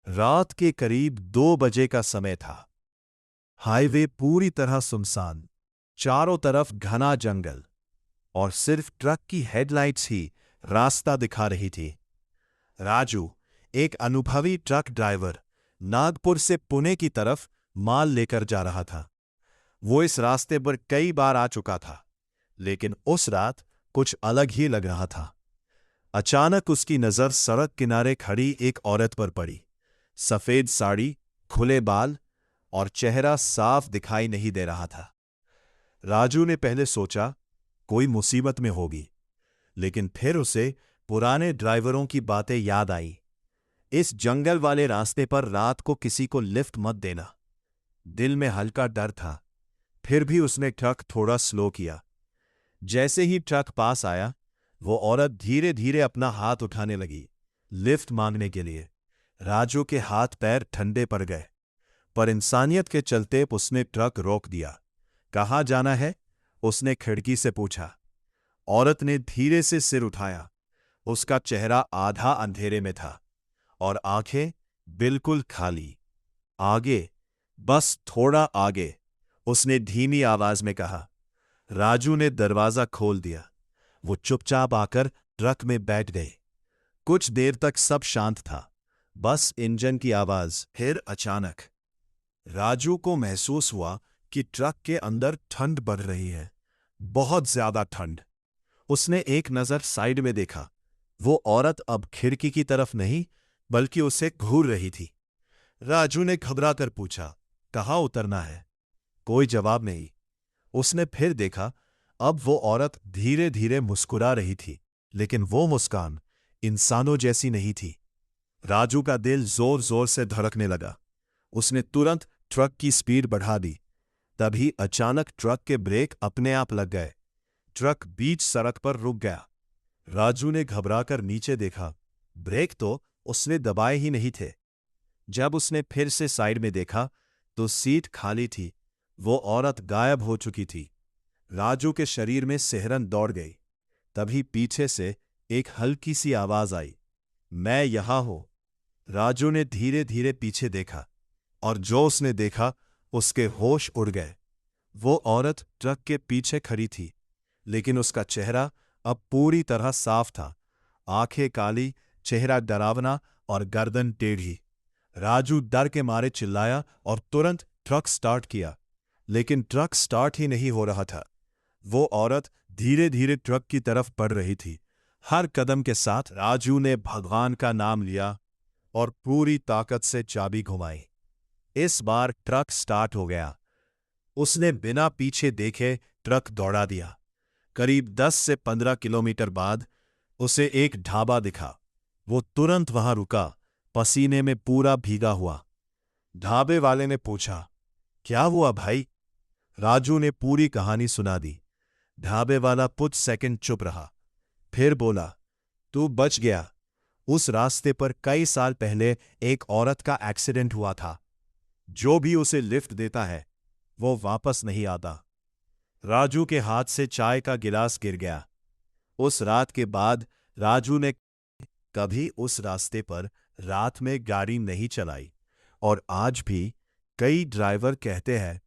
रात के करीब 2 बजे का समय था। हाईवे पूरी तरह सुनसान, चारों तरफ घना जंगल और सिर्फ ट्रक की हेडलाइट्स ही रास्ता दिखा रही थी। राजू, एक अनुभवी ट्रक ड्राइवर, नागपुर से पुणे की तरफ माल लेकर जा रहा था। वो इस रास्ते पर कई बार आ चुका था, लेकिन उस रात कुछ अलग ही लग रहा था। अचानक उसकी नजर सड़क किनारे खड़ी एक औरत पर पड़ी। सफेद साड़ी, खुले बाल और चेहरा साफ दिखाई नहीं दे रहा था। राजू ने पहले सोचा कोई मुसीबत में होगी, लेकिन फिर उसे पुराने ड्राइवरों की बातें याद आई। इस जंगल वाले रास्ते पर रात को किसी को लिफ्ट मत देना। दिल में हल्का डर था, फिर भी उसने ट्रक थोड़ा स्लो किया। जैसे ही ट्रक पास आया, वो औरत धीरे धीरे अपना हाथ उठाने लगी, लिफ्ट मांगने के लिए। राजू के हाथ पैर ठंडे पड़ गए, पर इंसानियत के चलते उसने ट्रक रोक दिया। कहाँ जाना है? उसने खिड़की से पूछा। औरत ने धीरे से सिर उठाया। उसका चेहरा आधा अंधेरे में था और आंखें बिल्कुल खाली। आगे, बस थोड़ा आगे, उसने धीमी आवाज में कहा। राजू ने दरवाजा खोल दिया। वो चुपचाप आकर ट्रक में बैठ गए। कुछ देर तक सब शांत था, बस इंजन की आवाज। फिर अचानक राजू को महसूस हुआ कि ट्रक के अंदर ठंड बढ़ रही है, बहुत ज्यादा ठंड। उसने एक नजर साइड में देखा। वो औरत अब खिड़की की तरफ नहीं, बल्कि उसे घूर रही थी। राजू ने घबराकर पूछा, कहाँ उतरना है? कोई जवाब नहीं। उसने फिर देखा, अब वो औरत धीरे धीरे मुस्कुरा रही थी, लेकिन वो मुस्कान इंसानों जैसी नहीं थी। राजू का दिल जोर जोर से धड़कने लगा। उसने तुरंत ट्रक की स्पीड बढ़ा दी। तभी अचानक ट्रक के ब्रेक अपने आप लग गए। ट्रक बीच सड़क पर रुक गया। राजू ने घबराकर नीचे देखा। ब्रेक तो उसने दबाए ही नहीं थे। जब उसने फिर से साइड में देखा, तो सीट खाली थी। वो औरत गायब हो चुकी थी। राजू के शरीर में सिहरन दौड़ गई। तभी पीछे से एक हल्की सी आवाज आई, मैं यहां हूं। राजू ने धीरे धीरे पीछे देखा, और जो उसने देखा, उसके होश उड़ गए। वो औरत ट्रक के पीछे खड़ी थी, लेकिन उसका चेहरा अब पूरी तरह साफ था। आंखें काली, चेहरा डरावना और गर्दन टेढ़ी। राजू डर के मारे चिल्लाया और तुरंत ट्रक स्टार्ट किया, लेकिन ट्रक स्टार्ट ही नहीं हो रहा था। वो औरत धीरे धीरे ट्रक की तरफ बढ़ रही थी। हर कदम के साथ राजू ने भगवान का नाम लिया और पूरी ताकत से चाबी घुमाई। इस बार ट्रक स्टार्ट हो गया। उसने बिना पीछे देखे ट्रक दौड़ा दिया। करीब 10 से 15 किलोमीटर बाद उसे एक ढाबा दिखा। वो तुरंत वहां रुका, पसीने में पूरा भीगा हुआ। ढाबे वाले ने पूछा, क्या हुआ भाई? राजू ने पूरी कहानी सुना दी। ढाबे वाला कुछ सेकंड चुप रहा, फिर बोला, तू बच गया। उस रास्ते पर कई साल पहले एक औरत का एक्सीडेंट हुआ था। जो भी उसे लिफ्ट देता है, वो वापस नहीं आता। राजू के हाथ से चाय का गिलास गिर गया। उस रात के बाद राजू ने कभी उस रास्ते पर रात में गाड़ी नहीं चलाई। और आज भी कई ड्राइवर कहते हैं,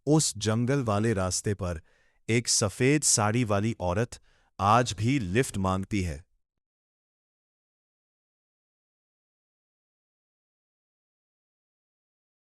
उस जंगल वाले रास्ते पर एक सफेद साड़ी वाली औरत आज भी लिफ्ट मांगती है।